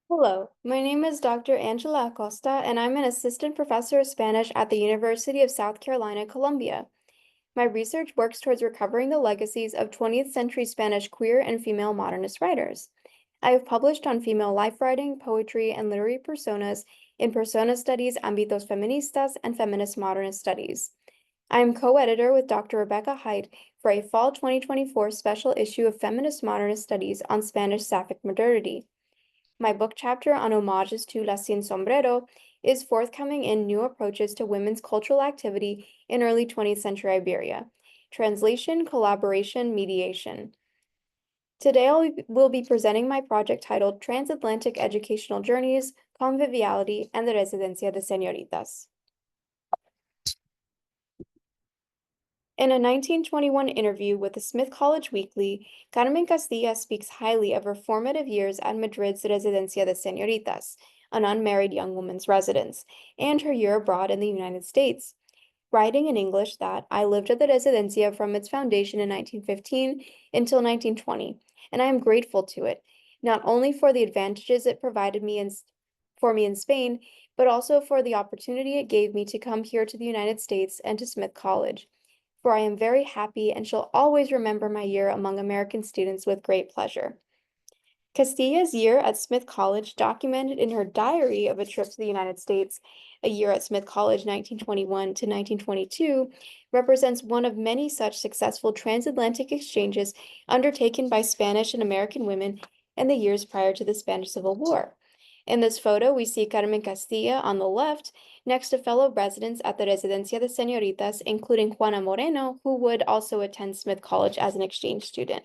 Hello, my name is Dr. Angela Acosta, and I'm an assistant professor of Spanish at the University of South Carolina, Columbia. My research works towards recovering the legacies of 20th century Spanish queer and female modernist writers. I have published on female life writing, poetry, and literary personas in Persona Studies, Ámbitos Feministas, and Feminist Modernist Studies. I am co-editor with Dr. Rebecca Haidt for a fall 2024 special issue of Feminist Modernist Studies on Spanish Sapphic modernity. My book chapter on homages to La Sin Sombrero is forthcoming in New Approaches to Women's Cultural Activity in Early 20th Century Iberia. Translation, collaboration, mediation. Today I will be presenting my project titled Transatlantic Educational Journeys, Conviviality, and the Residencia de Señoritas. In a 1921 interview with the Smith College Weekly, Carmen Castilla speaks highly of her formative years at Madrid's Residencia de Señoritas, an unmarried young woman's residence, and her year abroad in the United States. Writing in English that I lived at the Residencia from its foundation in 1915 until 1920, and I am grateful to it, not only for the advantages it provided for me in Spain, but also for the opportunity it gave me to come here to the United States and to Smith College, for I am very happy and shall always remember my year among American students with great pleasure. Castilla's year at Smith College, documented in her diary of a trip to the United States, a year at Smith College 1921 to 1922, represents one of many such successful transatlantic exchanges undertaken by Spanish and American women in the years prior to the Spanish Civil War. In this photo, we see Carmen Castilla on the left, next to fellow residents at the Residencia de Señoritas, including Juana Moreno, who would also attend Smith College as an exchange student.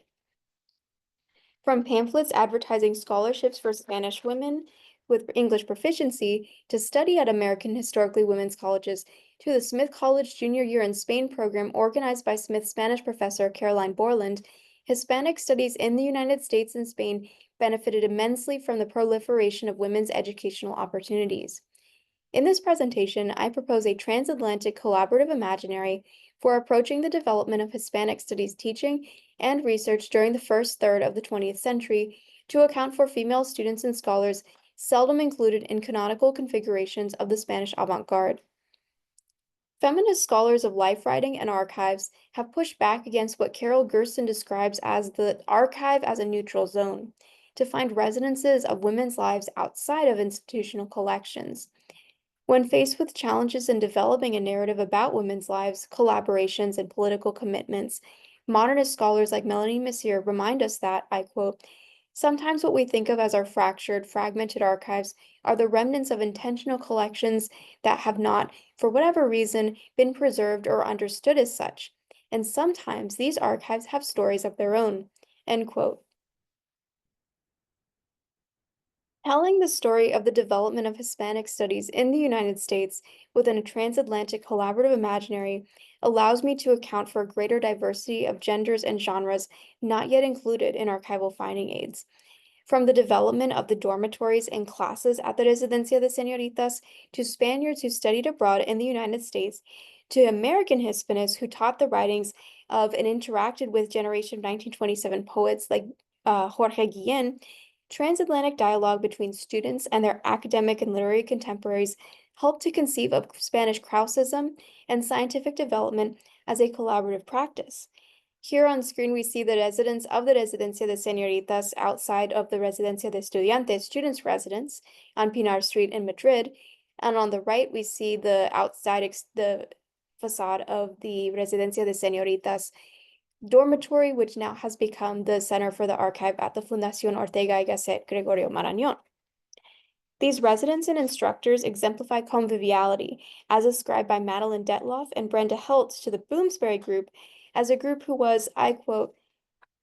From pamphlets advertising scholarships for Spanish women with English proficiency to study at American historically women's colleges to the Smith College Junior Year in Spain program organized by Smith Spanish professor Caroline Borland, Hispanic studies in the United States and Spain benefited immensely from the proliferation of women's educational opportunities. In this presentation, I propose a transatlantic collaborative imaginary for approaching the development of Hispanic studies teaching and research during the first third of the 20th century to account for female students and scholars seldom included in canonical configurations of the Spanish avant-garde. Feminist scholars of life writing and archives have pushed back against what Carol Gerson describes as the archive as a neutral zone, to find resonances of women's lives outside of institutional collections. When faced with challenges in developing a narrative about women's lives, collaborations, and political commitments, modernist scholars like Melanie Messier remind us that, I quote, "Sometimes what we think of as our fractured, fragmented archives are the remnants of intentional collections that have not, for whatever reason, been preserved or understood as such. And sometimes these archives have stories of their own." End quote. Telling the story of the development of Hispanic studies in the United States within a transatlantic collaborative imaginary allows me to account for a greater diversity of genders and genres not yet included in archival finding aids. From the development of the dormitories and classes at the Residencia de Señoritas to Spaniards who studied abroad in the United States, to American Hispanists who taught the writings of and interacted with Generation 1927 poets like Jorge Guillen, transatlantic dialogue between students and their academic and literary contemporaries helped to conceive of Spanish Krausism and scientific development as a collaborative practice. Here on screen, we see the residence of the Residencia de Señoritas outside of the Residencia de Estudiantes, students' residence, on Pinar Street in Madrid. And on the right, we see the the facade of the Residencia de Señoritas dormitory, which now has become the center for the archive at the Fundación Ortega y Gasset Gregorio Marañón. These residents and instructors exemplify conviviality, as ascribed by Madeline Detloff and Brenda Heltz to the Bloomsbury group as a group who was, I quote,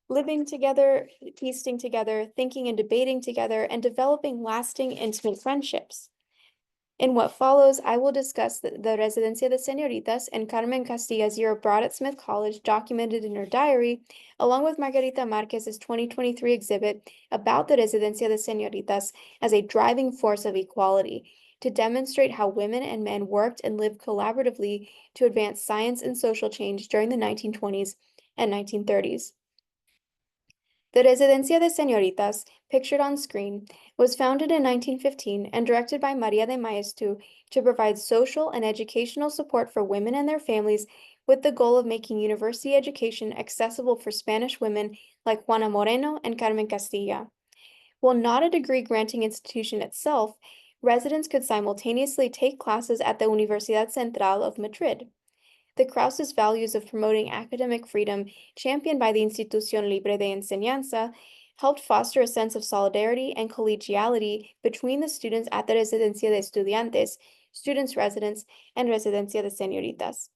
living together, feasting together, thinking and debating together, and developing lasting, intimate friendships. In what follows, I will discuss the Residencia de Señoritas and Carmen Castilla's year abroad at Smith College, documented in her diary, along with Margarita Marquez's 2023 exhibit about the Residencia de Señoritas as a driving force of equality, to demonstrate how women and men worked and lived collaboratively to advance science and social change during the 1920s and 1930s. The Residencia de Señoritas, pictured on screen, was founded in 1915 and directed by María de Maeztu to provide social and educational support for women and their families with the goal of making university education accessible for Spanish women like Juana Moreno and Carmen Castilla. While not a degree-granting institution itself, residents could simultaneously take classes at the Universidad Central of Madrid. The Krause's values of promoting academic freedom, championed by the Institución Libre de Enseñanza, helped foster a sense of solidarity and collegiality between the students at the Residencia de Estudiantes, Students' Residence, and Residencia de Señoritas.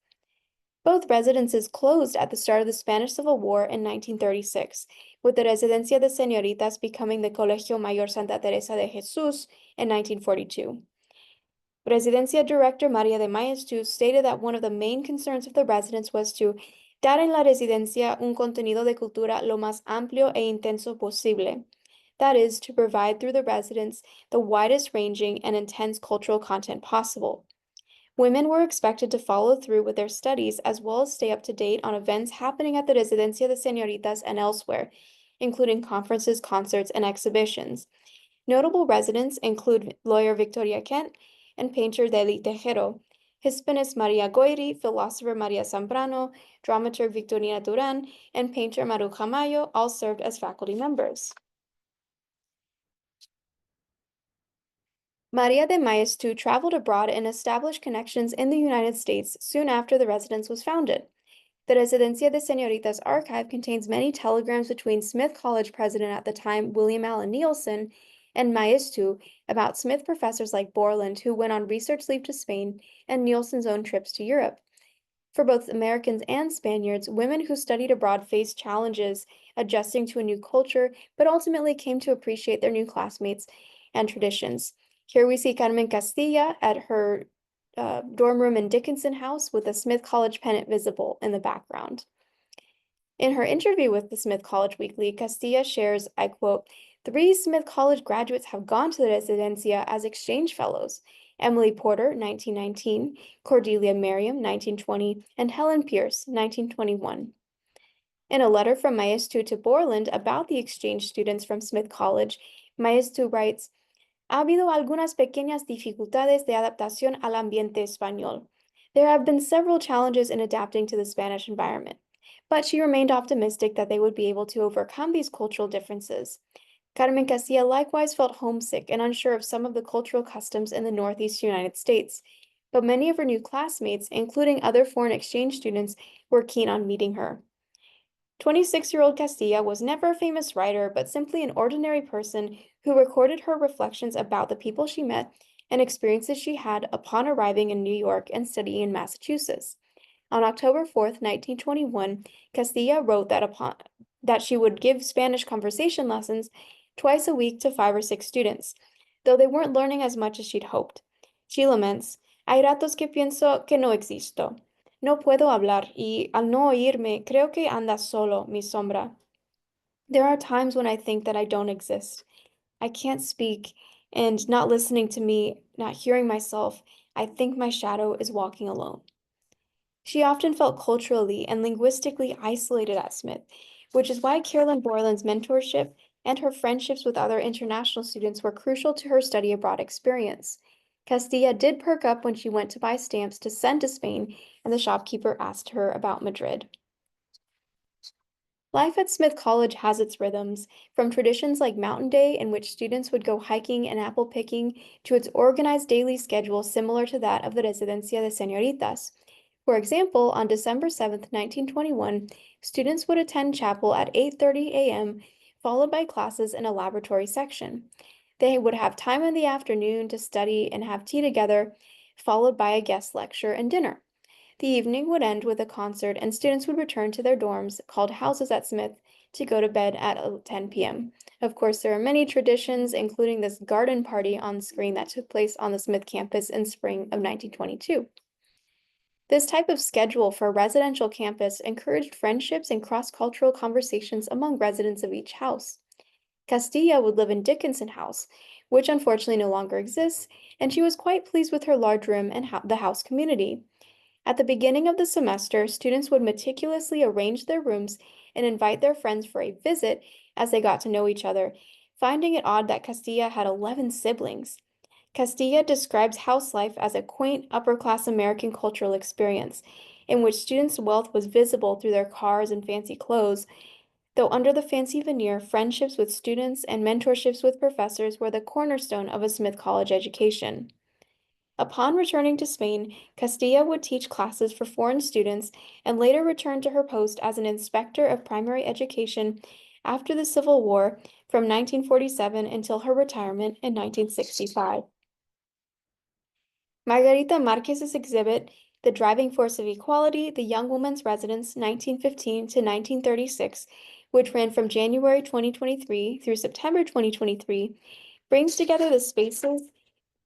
Both residences closed at the start of the Spanish Civil War in 1936, with the Residencia de Señoritas becoming the Colegio Mayor Santa Teresa de Jesús in 1942. Residencia director María de Maeztu stated that one of the main concerns of the residents was to dar en la residencia un contenido de cultura lo más amplio e intenso posible. That is, to provide through the residents the widest ranging and intense cultural content possible. Women were expected to follow through with their studies as well as stay up to date on events happening at the Residencia de Señoritas and elsewhere, including conferences, concerts, and exhibitions. Notable residents include lawyer Victoria Kent and painter Deli Tejero, Hispanist Maria Goyri, philosopher Maria Zambrano, dramaturg Victorina Duran, and painter Maruja Mayo all served as faculty members. Maria de Maeztu traveled abroad and established connections in the United States soon after the residence was founded. The Residencia de Señoritas archive contains many telegrams between Smith College president at the time, William Allen Nielsen, and Maeztu about Smith professors like Borland, who went on research leave to Spain, and Nielsen's own trips to Europe. For both Americans and Spaniards, women who studied abroad faced challenges adjusting to a new culture, but ultimately came to appreciate their new classmates and traditions. Here we see Carmen Castilla at her dorm room in Dickinson House with a Smith College pennant visible in the background. In her interview with the Smith College Weekly, Castilla shares, I quote, "3 Smith College graduates have gone to the Residencia as exchange fellows: Emily Porter, 1919, Cordelia Merriam, 1920, and Helen Pierce, 1921. In a letter from Maeztu to Borland about the exchange students from Smith College, Maeztu writes, "Ha habido algunas pequeñas dificultades de adaptación al ambiente español. There have been several challenges in adapting to the Spanish environment, but she remained optimistic that they would be able to overcome these cultural differences. Carmen Castilla likewise felt homesick and unsure of some of the cultural customs in the Northeast United States, but many of her new classmates, including other foreign exchange students, were keen on meeting her." 26-year-old Castilla was never a famous writer, but simply an ordinary person who recorded her reflections about the people she met and experiences she had upon arriving in New York and studying in Massachusetts. On October 4th, 1921, Castilla wrote that she would give Spanish conversation lessons twice a week to 5 or 6 students, though they weren't learning as much as she'd hoped. She laments, "Hay ratos que pienso que no existo. No puedo hablar y al no oírme, creo que anda solo, mi sombra. There are times when I think that I don't exist. I can't speak, and not listening to me, not hearing myself, I think my shadow is walking alone." She often felt culturally and linguistically isolated at Smith, which is why Carolyn Borland's mentorship and her friendships with other international students were crucial to her study abroad experience. Castilla did perk up when she went to buy stamps to send to Spain, and the shopkeeper asked her about Madrid. Life at Smith College has its rhythms, from traditions like Mountain Day, in which students would go hiking and apple picking, to its organized daily schedule similar to that of the Residencia de Señoritas. For example, on December 7th, 1921, students would attend chapel at 8:30 a.m., followed by classes in a laboratory section. They would have time in the afternoon to study and have tea together, followed by a guest lecture and dinner. The evening would end with a concert, and students would return to their dorms, called houses at Smith, to go to bed at 10 p.m. Of course, there are many traditions, including this garden party on screen that took place on the Smith campus in spring of 1922. This type of schedule for a residential campus encouraged friendships and cross-cultural conversations among residents of each house. Castilla would live in Dickinson House, which unfortunately no longer exists, and she was quite pleased with her large room and the house community. At the beginning of the semester, students would meticulously arrange their rooms and invite their friends for a visit as they got to know each other, finding it odd that Castilla had 11 siblings. Castilla describes house life as a quaint, upper-class American cultural experience, in which students' wealth was visible through their cars and fancy clothes, though under the fancy veneer, friendships with students and mentorships with professors were the cornerstone of a Smith College education. Upon returning to Spain, Castilla would teach classes for foreign students and later returned to her post as an inspector of primary education after the Civil War from 1947 until her retirement in 1965. Margarita Marquez's exhibit, The Driving Force of Equality, The Young Woman's Residence, 1915 to 1936, which ran from January 2023 through September 2023, brings together the spaces,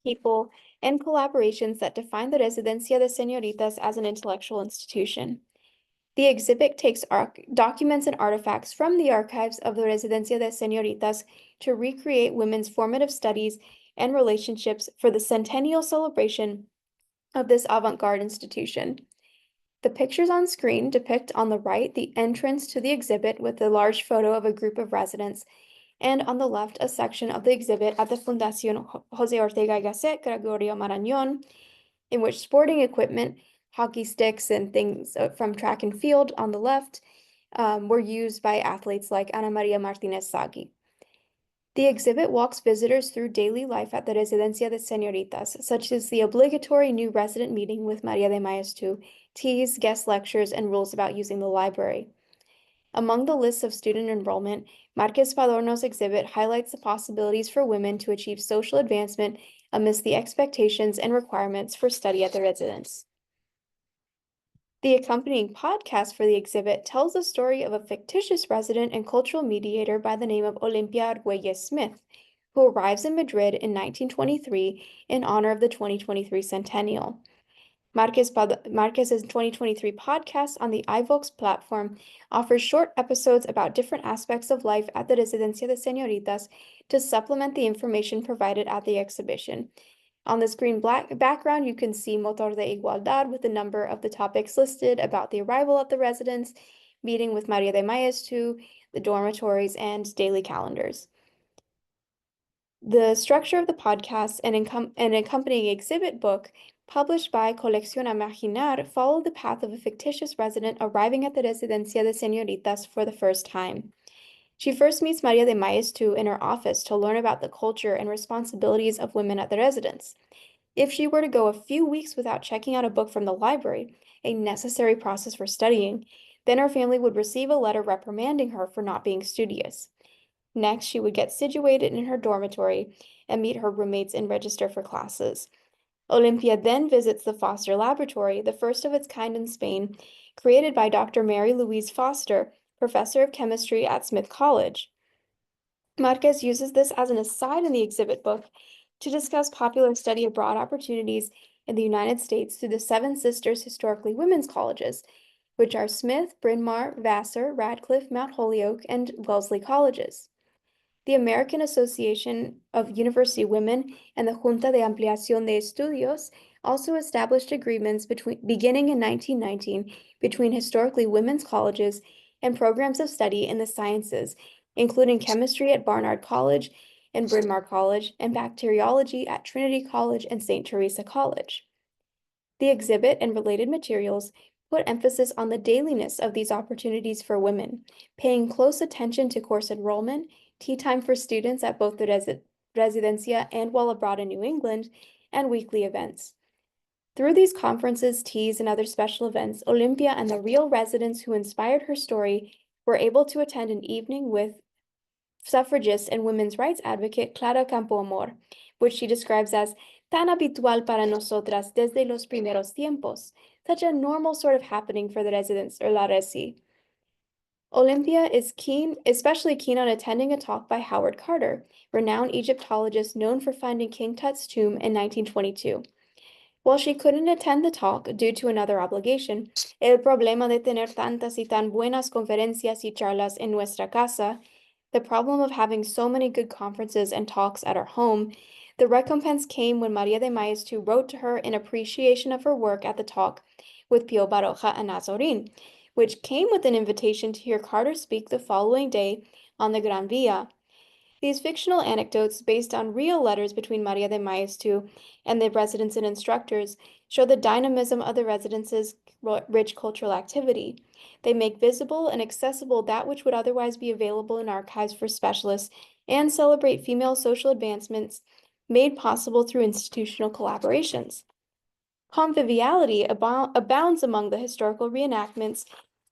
people, and collaborations that define the Residencia de Señoritas as an intellectual institution. The exhibit takes documents and artifacts from the archives of the Residencia de Señoritas to recreate women's formative studies and relationships for the centennial celebration of this avant-garde institution. The pictures on screen depict on the right the entrance to the exhibit with a large photo of a group of residents, and on the left a section of the exhibit at the Fundación José Ortega y Gasset Gregorio Marañón, in which sporting equipment, hockey sticks, and things from track and field on the left were used by athletes like Ana María Martínez Sagi. The exhibit walks visitors through daily life at the Residencia de Señoritas, such as the obligatory new resident meeting with María de Maeztu, teas, guest lectures, and rules about using the library. Among the lists of student enrollment, Marquez Padorno's exhibit highlights the possibilities for women to achieve social advancement amidst the expectations and requirements for study at the residence. The accompanying podcast for the exhibit tells the story of a fictitious resident and cultural mediator by the name of Olympia Argüelles Smith, who arrives in Madrid in 1923 in honor of the 2023 centennial. Marquez's 2023 podcast on the iVox platform offers short episodes about different aspects of life at the Residencia de Señoritas to supplement the information provided at the exhibition. On the screen background, you can see Motor de Igualdad with the number of the topics listed about the arrival at the residence, meeting with María de Maeztu, the dormitories, and daily calendars. The structure of the podcast and an accompanying exhibit book published by Colección Imaginar follow the path of a fictitious resident arriving at the Residencia de Señoritas for the first time. She first meets María de Maeztu in her office to learn about the culture and responsibilities of women at the residence. If she were to go a few weeks without checking out a book from the library, a necessary process for studying, then her family would receive a letter reprimanding her for not being studious. Next, she would get situated in her dormitory and meet her roommates and register for classes. Olympia then visits the Foster Laboratory, the first of its kind in Spain, created by Dr. Mary Louise Foster, professor of chemistry at Smith College. Marquez uses this as an aside in the exhibit book to discuss popular study abroad opportunities in the United States through the Seven Sisters Historically Women's Colleges, which are Smith, Bryn Mawr, Vassar, Radcliffe, Mount Holyoke, and Wellesley Colleges. The American Association of University Women and the Junta de Ampliación de Estudios also established agreements beginning in 1919 between historically women's colleges and programs of study in the sciences, including chemistry at Barnard College and Bryn Mawr College, and bacteriology at Trinity College and St. Teresa College. The exhibit and related materials put emphasis on the dailiness of these opportunities for women, paying close attention to course enrollment, tea time for students at both the Residencia and while abroad in New England, and weekly events. Through these conferences, teas, and other special events, Olympia and the real residents who inspired her story were able to attend an evening with suffragist and women's rights advocate Clara Campoamor, which she describes as tan habitual para nosotras desde los primeros tiempos, such a normal sort of happening for the residents or la resi. Olympia is especially keen on attending a talk by Howard Carter, renowned Egyptologist known for finding King Tut's tomb in 1922. While she couldn't attend the talk due to another obligation, el problema de tener tantas y tan buenas conferencias y charlas en nuestra casa, the problem of having so many good conferences and talks at her home, the recompense came when María de Maeztu wrote to her in appreciation of her work at the talk with Pío Baroja and Nazarín, which came with an invitation to hear Carter speak the following day on the Gran Via. These fictional anecdotes, based on real letters between Maria de Maeztu and the residents and instructors, show the dynamism of the residence's rich cultural activity. They make visible and accessible that which would otherwise be available in archives for specialists and celebrate female social advancements made possible through institutional collaborations. Conviviality abounds among the historical reenactments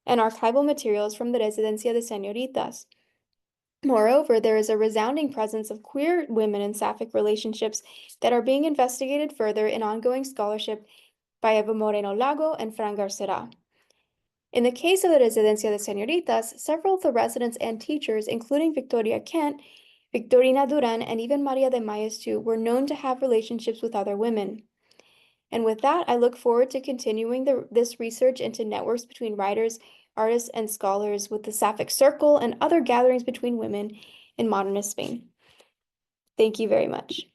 and archival materials from the Residencia de Señoritas. Moreover, there is a resounding presence of queer women and sapphic relationships that are being investigated further in ongoing scholarship by Eva Moreno Lago and Fran Garcera. In the case of the Residencia de Señoritas, several of the residents and teachers, including Victoria Kent, Victorina Duran, and even Maria de Maeztu, were known to have relationships with other women. And with that, I look forward to continuing this research into networks between writers, artists, and scholars with the Sapphic Circle and other gatherings between women in modernist Spain. Thank you very much.